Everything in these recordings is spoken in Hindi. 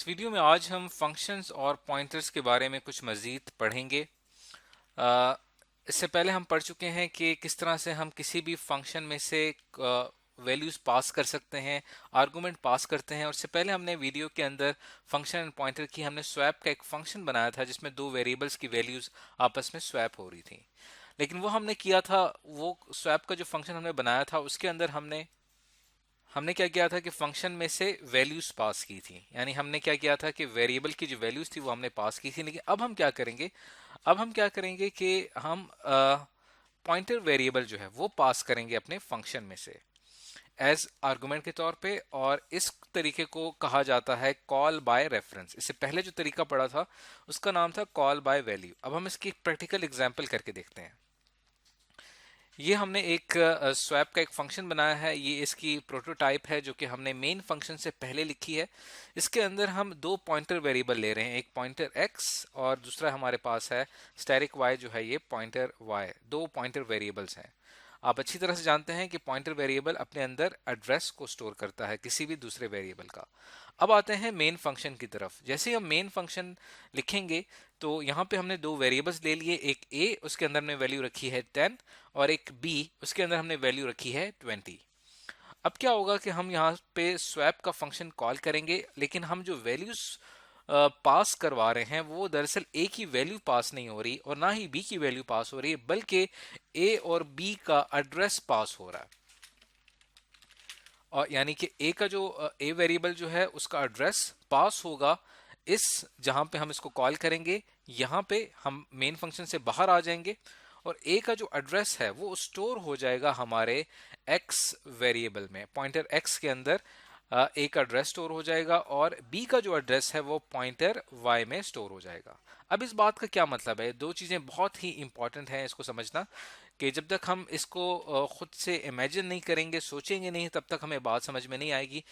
इस वीडियो में आज हम फंक्शंस और पॉइंटर्स के बारे में कुछ मज़ीद पढ़ेंगे। अ, इससे पहले हम पढ़ चुके हैं कि किस तरह से हम किसी भी फंक्शन में से वैल्यूज़ पास कर सकते हैं, आर्गुमेंट पास करते हैं। और इससे पहले हमने वीडियो के अंदर फंक्शन एंड पॉइंटर की हमने स्वैप का एक फंक्शन बनाया था जिसमें दो वेरिएबल्स की वैल्यूज़ आपस में स्वैप हो रही थी। लेकिन वो हमने किया था, वो स्वैप का जो फंक्शन हमने बनाया था उसके अंदर हमने हमने क्या किया था कि फंक्शन में से वैल्यूज पास की थी। यानी हमने क्या किया था कि वेरिएबल की जो वैल्यूज थी वो हमने पास की थी। लेकिन अब हम क्या करेंगे कि हम पॉइंटर वेरिएबल जो है वो पास करेंगे अपने फंक्शन में से एज आर्गुमेंट के तौर पे। और इस तरीके को कहा जाता है कॉल बाय रेफरेंस। इससे पहले जो तरीका पढ़ा था उसका नाम था कॉल बाय वैल्यू। अब हम इसकी प्रैक्टिकल एग्जाम्पल करके देखते हैं। ये हमने एक स्वैप का एक फंक्शन बनाया है। ये इसकी प्रोटोटाइप है जो कि हमने मेन फंक्शन से पहले लिखी है। इसके अंदर हम दो पॉइंटर वेरिएबल ले रहे हैं, एक पॉइंटर x और दूसरा हमारे पास है स्टैटिक y जो है ये पॉइंटर y। दो पॉइंटर वेरिएबल्स हैं। आप अच्छी तरह से जानते हैं कि पॉइंटर वेरिएबल अपने अंदर एड्रेस को स्टोर करता है किसी भी दूसरे वेरिएबल का। अब आते हैं मेन फंक्शन की तरफ। जैसे ही हम मेन फंक्शन लिखेंगे तो यहाँ पे हमने दो वेरिएबल्स ले लिए, एक a उसके अंदर हमने वैल्यू रखी है 10 और एक b उसके अंदर हमने वैल्यू रखी है 20। अब क्या होगा कि हम यहाँ पे स्वैप का फंक्शन कॉल करेंगे, लेकिन हम जो वैल्यूज पास करवा रहे हैं वो दरअसल a की वैल्यू पास नहीं हो रही और ना ही b की वैल्यू पास हो रही है, बल्कि a और b का एड्रेस पास हो रहा है। और यानी कि a का जो a वेरिएबल जो है उसका एड्रेस पास होगा इस जहां पे हम इसको कॉल करेंगे। यहां पे हम मेन फंक्शन से बाहर आ जाएंगे और a का जो एड्रेस है वो स्टोर हो जाएगा हमारे x वेरिएबल में। पॉइंटर x के अंदर a का एड्रेस स्टोर हो जाएगा और b का जो एड्रेस है वो पॉइंटर y में स्टोर हो जाएगा। अब इस बात का क्या मतलब है? दो चीजें बहुत ही इंपॉर्टेंट हैं इसको समझना, कि जब तक हम इसको खुद से इमेजिन नहीं करेंगे, सोचेंगे नहीं, तब तक हमें बात समझ में नहीं आएगी।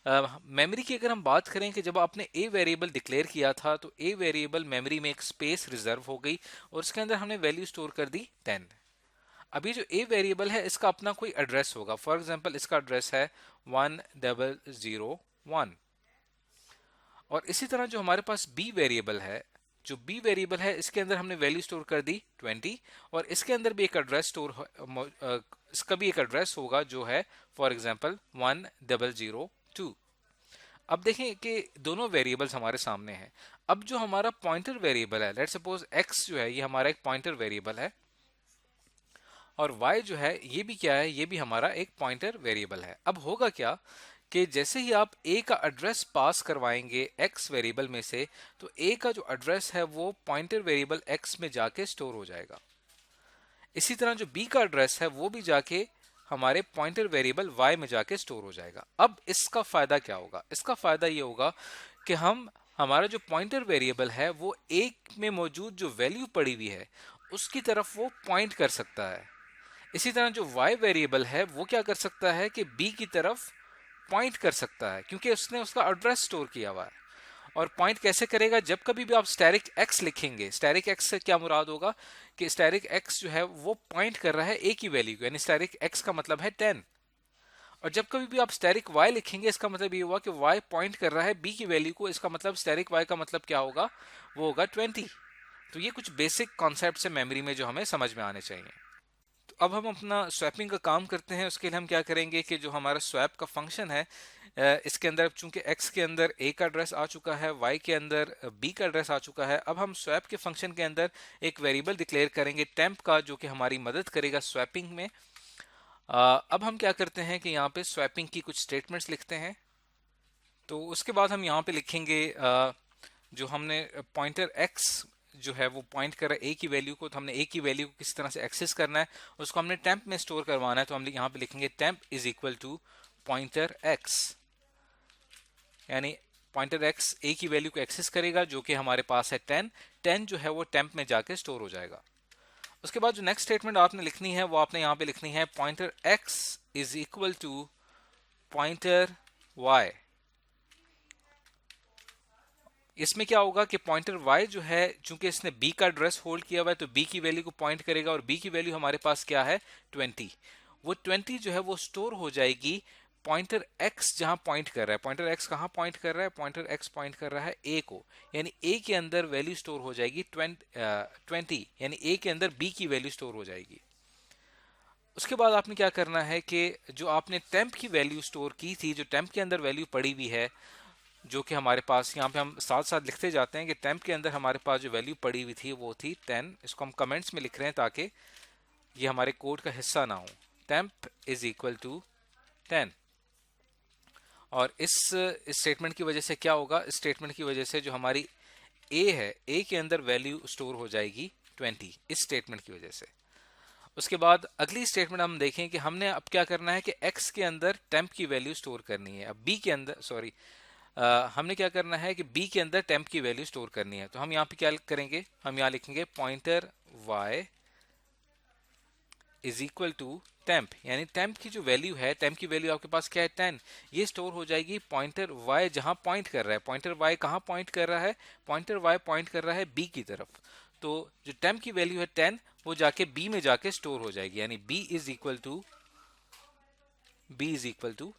मेमोरी की अगर हम बात करें कि जब आपने a वेरिएबल डिक्लेयर किया था तो a वेरिएबल मेमोरी में एक स्पेस रिजर्व हो गई और उसके अंदर हमने वैल्यू स्टोर कर दी 10। अभी जो a वेरिएबल है इसका अपना कोई एड्रेस होगा। फॉर एग्जांपल इसका एड्रेस है 1001। और इसी तरह जो हमारे पास b वेरिएबल है, जो b वेरिएबल है इसके अंदर हमने वैल्यू स्टोर कर दी 20 और इसके अंदर भी एक एड्रेस इसका भी एक एड्रेस होगा जो है फॉर एग्जांपल 1002। अब देखें कि दोनों वेरिएबल्स हमारे सामने हैं। अब जो हमारा पॉइंटर वेरिएबल है, लेट्स सपोज x जो है ये हमारा एक पॉइंटर वेरिएबल है और y जो है ये भी क्या है, ये भी हमारा एक पॉइंटर वेरिएबल है। अब होगा क्या कि जैसे ही आप a का एड्रेस पास करवाएंगे x वेरिएबल में से तो a का जो एड्रेस है वो पॉइंटर वेरिएबल x में जाके स्टोर हो जाएगा। इसी तरह जो b का एड्रेस है वो भी जाके हमारे पॉइंटर वेरिएबल y में जाके स्टोर हो जाएगा। अब इसका फायदा क्या होगा? इसका फायदा ये होगा कि हम हमारा जो पॉइंटर वेरिएबल है वो a में मौजूद जो वैल्यू पड़ी हुई है उसकी तरफ वो पॉइंट कर सकता है। इसी तरह जो y वेरिएबल है वो क्या कर सकता है कि b की तरफ पॉइंट कर सकता है क्योंकि उसने उसका एड्रेस स्टोर किया हुआ है। और पॉइंट कैसे करेगा? जब कभी भी आप स्टैटिक x लिखेंगे, स्टैटिक x से क्या मुराद होगा कि स्टैटिक x जो है वो पॉइंट कर रहा है a की वैल्यू को, यानी स्टैटिक x का मतलब है 10। और जब कभी भी आप स्टैटिक y लिखेंगे इसका मतलब ये हुआ कि y पॉइंट कर रहा है b की वैल्यू को, इसका मतलब स्टैटिक y का मतलब क्या होगा? वो होगा 20। तो ये कुछ बेसिक कॉन्सेप्ट है मेमोरी में जो हमें समझ में आने चाहिए। तो अब हम अपना स्वैपिंग का काम करते हैं। उसके लिए हम क्या करेंगे कि जो हमारा स्वैप का फंक्शन है इसके अंदर चूंकि x के अंदर a का एड्रेस आ चुका है, y के अंदर b का एड्रेस आ चुका है। अब हम स्वैप के फंक्शन के अंदर एक वेरिएबल डिक्लेयर करेंगे टेम्प का, जो कि हमारी मदद करेगा स्वैपिंग में। अब हम क्या करते हैं कि यहाँ पे स्वैपिंग की कुछ स्टेटमेंट्स लिखते हैं। तो उसके बाद हम यहाँ पे लिखेंगे जो हमने पॉइंटर x जो है वो पॉइंट कर रहा है a की वैल्यू को, तो हमने a की वैल्यू को किस तरह से एक्सेस करना है उसको हमने टेम्प में स्टोर करवाना है। तो हम यहाँ पे लिखेंगे temp is equal to pointer x, यानी पॉइंटर x a की वैल्यू को एक्सेस करेगा जो कि हमारे पास है 10 जो है वो टेम्प में जाके स्टोर हो जाएगा। उसके बाद जो नेक्स्ट स्टेटमेंट आपने लिखनी है वो आपने यहाँ पे लिखनी है pointer x is equal to pointer y। इसमें क्या होगा कि पॉइंटर y जो है चूंकि इसने b का एड्रेस होल्ड किया हुआ है तो b की वैल्यू को पॉइंट करेगा और b की वैल्यू हमारे पास क्या है 20। वो 20 जो है वो स्टोर हो जाएगी पॉइंटर x जहां पॉइंट कर रहा है, पॉइंटर x कहां पॉइंट कर रहा है, पॉइंटर x पॉइंट कर रहा है a को, यानी a के अंदर वैल्यू स्टोर हो जाएगी 20, यानी a के अंदर b की वैल्यू स्टोर हो जाएगी। उसके बाद आपने क्या करना है कि जो आपने टेम्प की वैल्यू स्टोर की थी, जो टेम्प के अंदर वैल्यू पड़ी हुई है, जो कि हमारे पास यहाँ पे हम साथ साथ लिखते जाते हैं कि टेम्प के अंदर हमारे पास जो वैल्यू पड़ी हुई थी वो थी 10। इसको हम कमेंट्स में लिख रहे हैं ताकि ये हमारे कोड का हिस्सा ना हो। Temp is equal to 10। और इस स्टेटमेंट की वजह से क्या होगा, इस स्टेटमेंट की वजह से जो हमारी a है, a के अंदर वैल्यू स्टोर हो जाएगी 20, इस स्टेटमेंट की वजह से। उसके बाद अगली स्टेटमेंट हम देखें कि हमने अब क्या करना है कि x के अंदर टेम्प की वैल्यू स्टोर करनी है। अब b के अंदर हमने क्या करना है कि b के अंदर टेम्प की वैल्यू स्टोर करनी है। तो हम यहाँ पे क्या करेंगे, हम यहाँ लिखेंगे pointer y is equal to temp, यानी टेम्प की जो वैल्यू है, टेम्प की वैल्यू आपके पास क्या है 10, ये स्टोर हो जाएगी पॉइंटर y जहां पॉइंट कर रहा है। पॉइंटर y कहां पॉइंट कर रहा है, पॉइंटर y पॉइंट कर रहा है b की तरफ। तो जो टेम्प की वैल्यू है 10 वो जाके b में जाके स्टोर हो जाएगी, यानी b इज इक्वल टू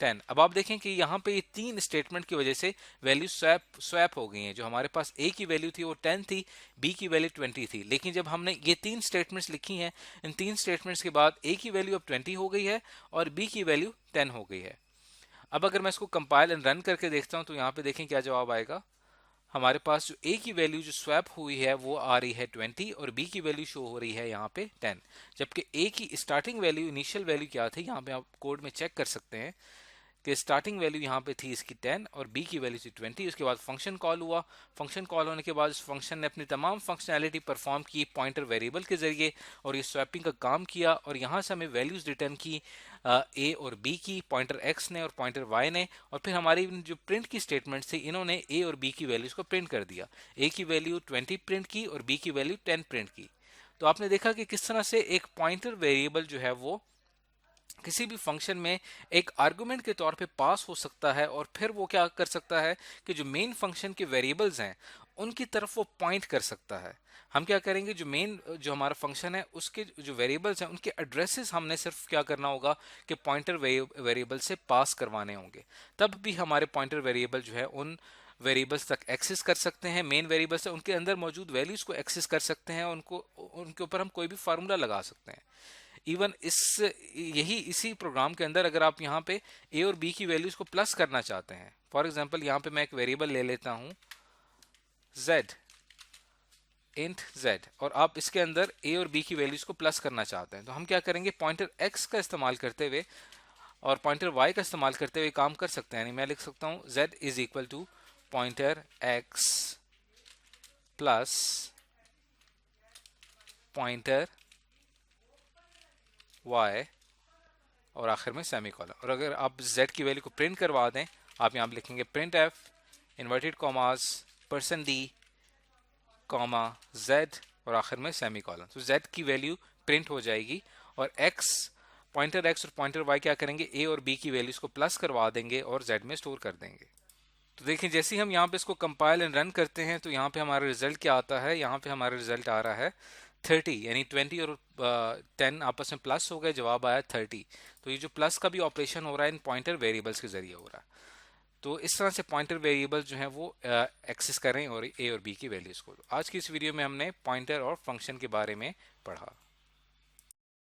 10। अब आप देखें कि यहाँ पे ये तीन स्टेटमेंट की वजह से वैल्यू स्वैप हो गई हैं। जो हमारे पास a की वैल्यू थी वो 10 थी, b की वैल्यू 20 थी, लेकिन जब हमने ये तीन स्टेटमेंट्स लिखी हैं, इन तीन स्टेटमेंट्स के बाद a की वैल्यू अब 20 हो गई है और b की वैल्यू 10 हो गई है। अब अगर मैं इसको कंपाइल एंड रन करके देखता हूँ तो यहाँ पे देखें क्या जवाब आएगा। हमारे पास जो a की वैल्यू जो स्वैप हुई है वो आ रही है 20 और b की वैल्यू शो हो रही है यहाँ पे 10, जबकि a की स्टार्टिंग वैल्यू, इनिशियल वैल्यू क्या थी, यहाँ पे आप कोड में चेक कर सकते हैं कि स्टार्टिंग वैल्यू यहाँ पे थी इसकी 10 और b की वैल्यू थी 20। उसके बाद फंक्शन कॉल हुआ, फंक्शन कॉल होने के बाद इस फंक्शन ने अपनी तमाम फंक्शनैलिटी परफॉर्म की पॉइंटर वेरिएबल के जरिए और ये स्वैपिंग का काम किया और यहाँ से हमें वैल्यूज रिटर्न की a और b की, पॉइंटर x ने और पॉइंटर y ने। और फिर हमारी जो प्रिंट की स्टेटमेंट थी, इन्होंने a और b की वैल्यूज को प्रिंट कर दिया। a की वैल्यू 20 प्रिंट की और b की वैल्यू 10 प्रिंट की। तो आपने देखा कि किस तरह से एक पॉइंटर वेरिएबल जो है वो किसी भी फंक्शन में एक आर्गुमेंट के तौर पे पास हो सकता है और फिर वो क्या कर सकता है कि जो मेन फंक्शन के वेरिएबल्स हैं उनकी तरफ वो पॉइंट कर सकता है। हम क्या करेंगे, जो हमारा फंक्शन है उसके जो वेरिएबल्स हैं उनके एड्रेसेस हमने सिर्फ क्या करना होगा कि पॉइंटर वेरिएबल से पास करवाने होंगे, तब भी हमारे पॉइंटर वेरिएबल जो है उन वेरिएबल्स तक एक्सेस कर सकते हैं। मेन वेरिएबल्स है उनके अंदर मौजूद वैल्यूज को एक्सेस कर सकते हैं, उनको उनके ऊपर हम कोई भी फार्मूला लगा सकते हैं। इवन इसी प्रोग्राम के अंदर अगर आप यहाँ पे a और b की वैल्यूज को प्लस करना चाहते हैं, फॉर एग्जांपल यहाँ पे मैं एक वेरिएबल ले लेता हूँ z, इंट z, और आप इसके अंदर a और b की वैल्यूज को प्लस करना चाहते हैं, तो हम क्या करेंगे, पॉइंटर x का इस्तेमाल करते हुए और पॉइंटर y का इस्तेमाल करते हुए काम कर सकते हैं। यानी मैं लिख सकता हूँ z is equal to pointer x plus pointer y और आखिर में सेमीकोलन। और अगर आप z की वैल्यू को प्रिंट करवा दें, आप यहाँ लिखेंगे print f inverted commas %d comma z और आखिर में सेमीकोलन। तो z की वैल्यू प्रिंट हो जाएगी और पॉइंटर x और पॉइंटर y क्या करेंगे, a और b की वैल्यूज को प्लस करवा देंगे और z में स्टोर कर देंगे। तो देखिए जैसे ही हम यहाँ पे इसको कंपाइल एंड रन करते हैं तो यहाँ पे हमारा रिजल्ट क्या आता है, यहाँ पे हमारा रिजल्ट आ रहा है 30, यानी 20 और 10 आपस में प्लस हो गए, जवाब आया 30। तो ये जो प्लस का भी ऑपरेशन हो रहा है इन पॉइंटर वेरिएबल्स के जरिए हो रहा है। तो इस तरह से पॉइंटर वेरिएबल्स जो हैं वो एक्सेस करें और a और b की वैल्यूज़ को। आज की इस वीडियो में हमने पॉइंटर और फंक्शन के बारे में पढ़ा।